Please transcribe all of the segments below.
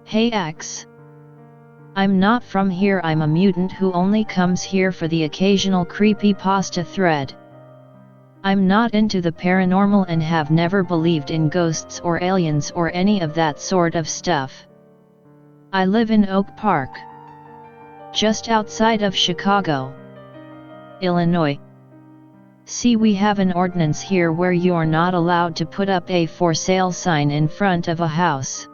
Hey X. I'm not from here, I'm a mutant who only comes here for the occasional creepypasta thread. I'm not into the paranormal and have never believed in ghosts or aliens or any of that sort of stuff. I live in Oak Park, just outside of Chicago, Illinois. See, we have an ordinance here where you're not allowed to put up a for sale sign in front of a house.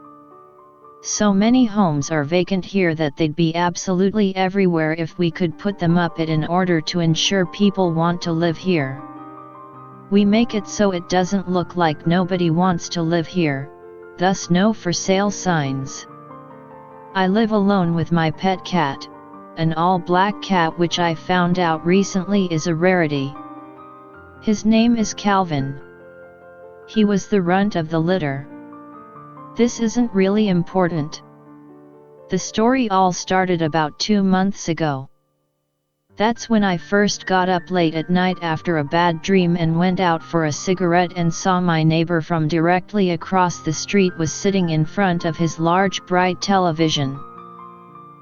So many homes are vacant here that they'd be absolutely everywhere if we could put them up in order to ensure people want to live here. We make it so it doesn't look like nobody wants to live here, thus no for sale signs. I live alone with my pet cat, an all-black cat which I found out recently is a rarity. His name is Calvin. He was the runt of the litter. This isn't really important. The story all started about 2 months ago. That's when I first got up late at night after a bad dream and went out for a cigarette and saw my neighbor from directly across the street was sitting in front of his large bright television,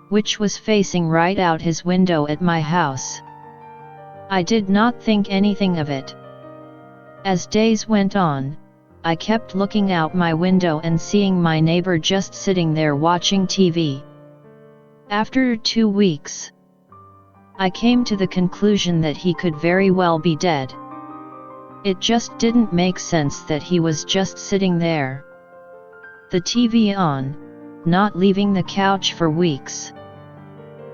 which was facing right out his window at my house. I did not think anything of it. As days went on, I kept looking out my window and seeing my neighbor just sitting there watching TV. After 2 weeks, I came to the conclusion that he could very well be dead. It just didn't make sense that he was just sitting there, the TV on, not leaving the couch for weeks.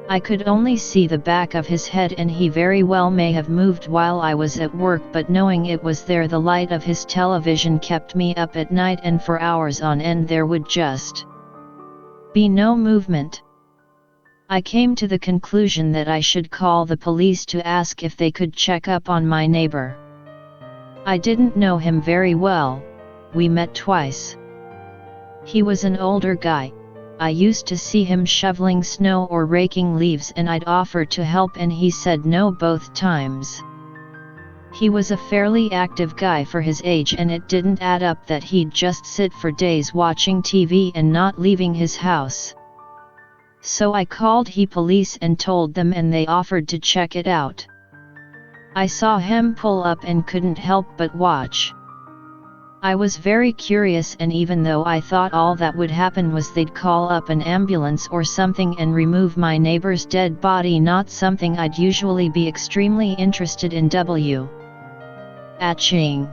I could only see the back of his head, and he very well may have moved while I was at work, but knowing it was there, the light of his television kept me up at night, and for hours on end there would just be no movement. I came to the conclusion that I should call the police to ask if they could check up on my neighbor. I didn't know him very well, we met twice. He was an older guy. I used to see him shoveling snow or raking leaves, and I'd offer to help and he said no both times. He was a fairly active guy for his age, and it didn't add up that he'd just sit for days watching TV and not leaving his house. So I called the police and told them, and they offered to check it out. I saw him pull up and couldn't help but watch. I was very curious, and even though I thought all that would happen was they'd call up an ambulance or something and remove my neighbor's dead body, not something I'd usually be extremely interested in. Aching.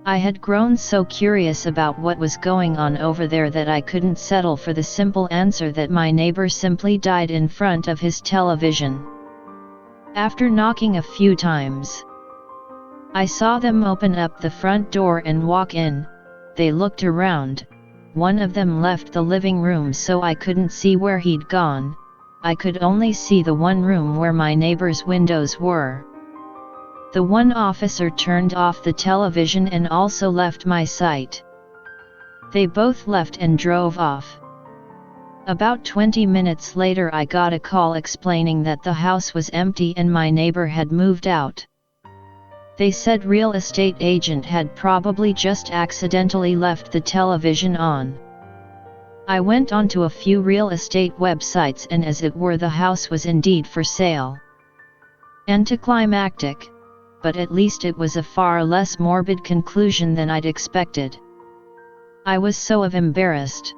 I had grown so curious about what was going on over there that I couldn't settle for the simple answer that my neighbor simply died in front of his television. After knocking a few times, I saw them open up the front door and walk in. They looked around. One of them left the living room, so I couldn't see where he'd gone. I could only see the one room where my neighbor's windows were. The one officer turned off the television and also left my sight. They both left and drove off. About 20 minutes later I got a call explaining that the house was empty and my neighbor had moved out. They said real estate agent had probably just accidentally left the television on. I went onto a few real estate websites, and as it were, the house was indeed for sale. Anticlimactic, but at least it was a far less morbid conclusion than I'd expected. I was so embarrassed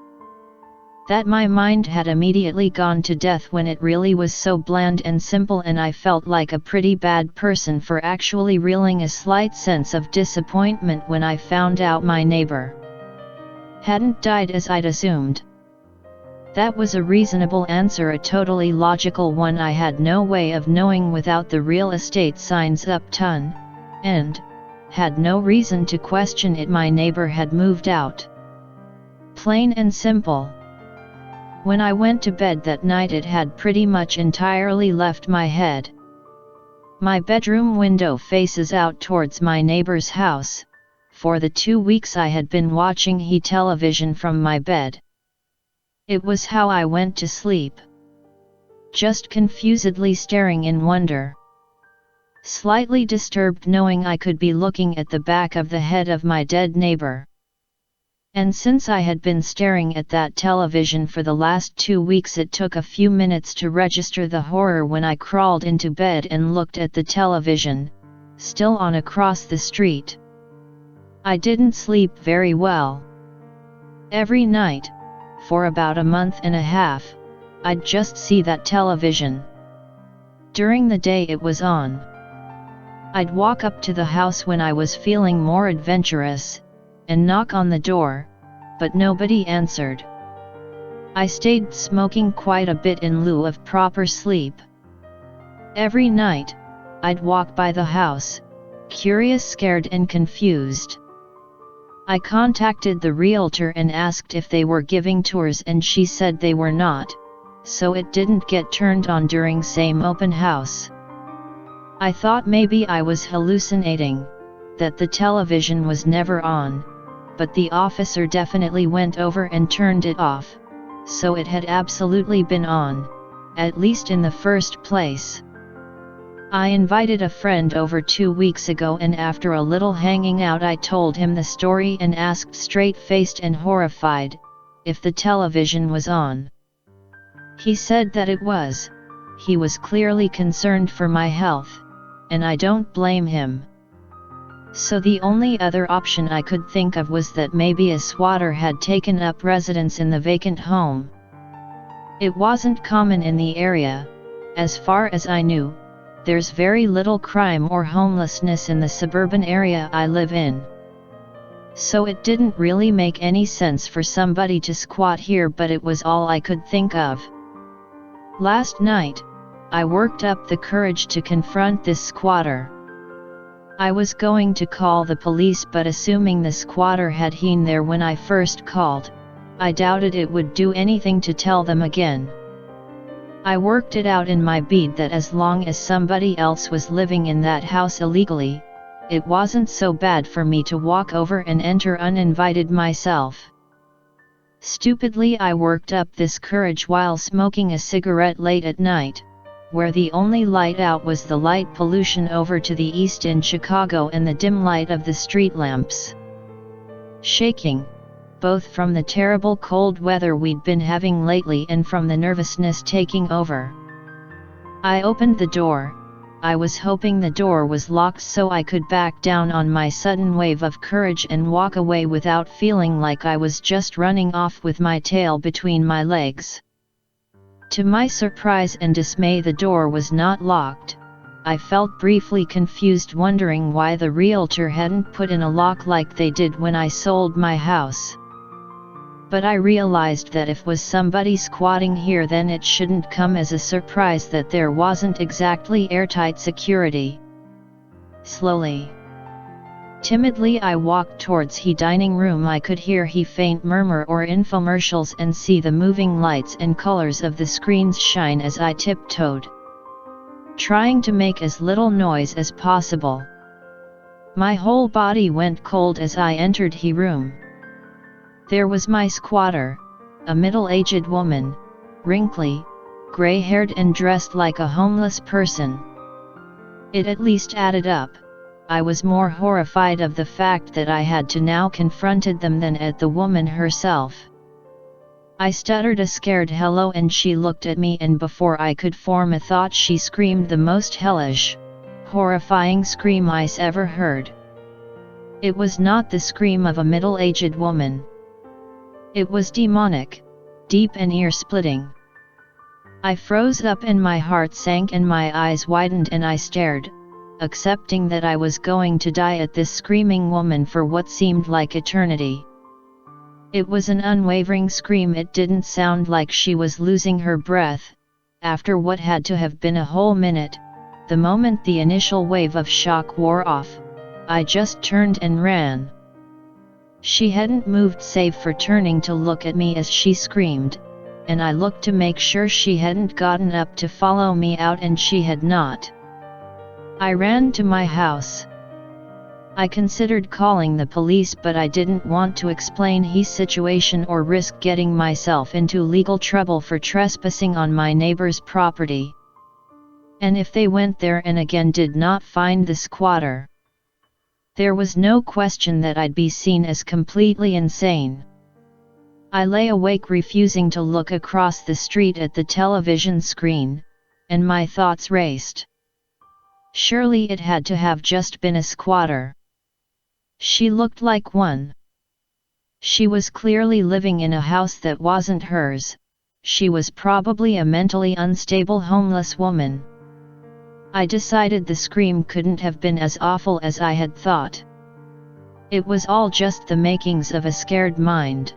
that my mind had immediately gone to death when it really was so bland and simple, and I felt like a pretty bad person for actually reeling a slight sense of disappointment when I found out my neighbor hadn't died as I'd assumed. That was a reasonable answer, a totally logical one. I had no way of knowing without the real estate signs up, and had no reason to question it. My neighbor had moved out. Plain and simple. When I went to bed that night, it had pretty much entirely left my head. My bedroom window faces out towards my neighbor's house. For the 2 weeks I had been watching television from my bed. It was how I went to sleep. Just confusedly staring in wonder. Slightly disturbed knowing I could be looking at the back of the head of my dead neighbor. And since I had been staring at that television for the last 2 weeks, it took a few minutes to register the horror when I crawled into bed and looked at the television, still on across the street. I didn't sleep very well. Every night, for about a month and a half, I'd just see that television. During the day it was on. I'd walk up to the house when I was feeling more adventurous, and knock on the door, but nobody answered. I stayed smoking quite a bit in lieu of proper sleep. Every night, I'd walk by the house, curious, scared and confused. I contacted the realtor and asked if they were giving tours, and she said they were not, so it didn't get turned on during same open house. I thought maybe I was hallucinating, that the television was never on, but the officer definitely went over and turned it off, so it had absolutely been on, at least in the first place. I invited a friend over 2 weeks ago, and after a little hanging out I told him the story and asked, straight-faced and horrified, if the television was on. He said that it was. He was clearly concerned for my health, and I don't blame him. So the only other option I could think of was that maybe a squatter had taken up residence in the vacant home. It wasn't common in the area. As far as I knew, there's very little crime or homelessness in the suburban area I live in. So it didn't really make any sense for somebody to squat here, but it was all I could think of. Last night, I worked up the courage to confront this squatter. I was going to call the police, but assuming the squatter had been there when I first called, I doubted it would do anything to tell them again. I worked it out in my bead that as long as somebody else was living in that house illegally, it wasn't so bad for me to walk over and enter uninvited myself. Stupidly, I worked up this courage while smoking a cigarette late at night, where the only light out was the light pollution over to the east in Chicago and the dim light of the street lamps. Shaking, both from the terrible cold weather we'd been having lately and from the nervousness taking over. I opened the door. I was hoping the door was locked so I could back down on my sudden wave of courage and walk away without feeling like I was just running off with my tail between my legs. To my surprise and dismay, the door was not locked. I felt briefly confused, wondering why the realtor hadn't put in a lock like they did when I sold my house. But I realized that if was somebody squatting here, then it shouldn't come as a surprise that there wasn't exactly airtight security. Slowly, timidly, I walked towards the dining room. I could hear he faint murmur or infomercials and see the moving lights and colors of the screens shine as I tiptoed, trying to make as little noise as possible. My whole body went cold as I entered the room. There was my squatter, a middle-aged woman, wrinkly, gray-haired and dressed like a homeless person. It at least added up. I was more horrified of the fact that I had to now confronted them than at the woman herself. I stuttered a scared hello and she looked at me, and before I could form a thought she screamed the most hellish, horrifying scream I's ever heard. It was not the scream of a middle-aged woman. It was demonic, deep and ear-splitting. I froze up and my heart sank and my eyes widened and I stared, accepting that I was going to die at this screaming woman for what seemed like eternity. It was an unwavering scream. It didn't sound like she was losing her breath. After what had to have been a whole minute, the moment the initial wave of shock wore off, I just turned and ran. She hadn't moved save for turning to look at me as she screamed, and I looked to make sure she hadn't gotten up to follow me out, and she had not. I ran to my house. I considered calling the police, but I didn't want to explain his situation or risk getting myself into legal trouble for trespassing on my neighbor's property. And if they went there and again did not find the squatter, There was no question that I'd be seen as completely insane. I lay awake refusing to look across the street at the television screen, and my thoughts raced. Surely it had to have just been a squatter. She looked like one. She was clearly living in a house that wasn't hers. She was probably a mentally unstable homeless woman. I decided the scream couldn't have been as awful as I had thought. It was all just the makings of a scared mind.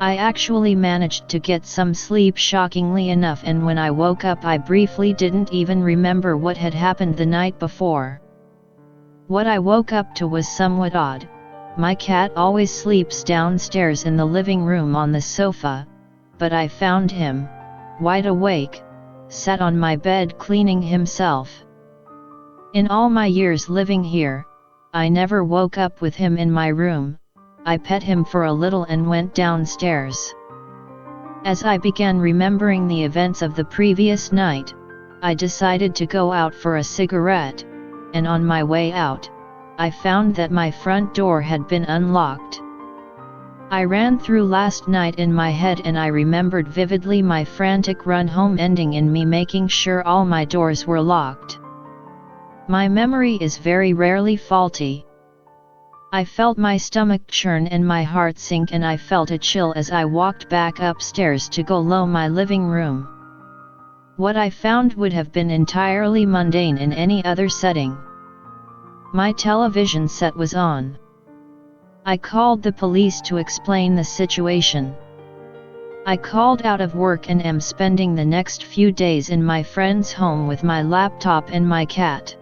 I actually managed to get some sleep shockingly enough, and when I woke up I briefly didn't even remember what had happened the night before. What I woke up to was somewhat odd. My cat always sleeps downstairs in the living room on the sofa, but I found him, wide awake, sat on my bed cleaning himself. In all my years living here, I never woke up with him in my room. I pet him for a little and went downstairs. As I began remembering the events of the previous night, I decided to go out for a cigarette, and on my way out, I found that my front door had been unlocked. I ran through last night in my head and I remembered vividly my frantic run home ending in me making sure all my doors were locked. My memory is very rarely faulty. I felt my stomach churn and my heart sink, and I felt a chill as I walked back upstairs to go low my living room. What I found would have been entirely mundane in any other setting. My television set was on. I called the police to explain the situation. I called out of work and am spending the next few days in my friend's home with my laptop and my cat.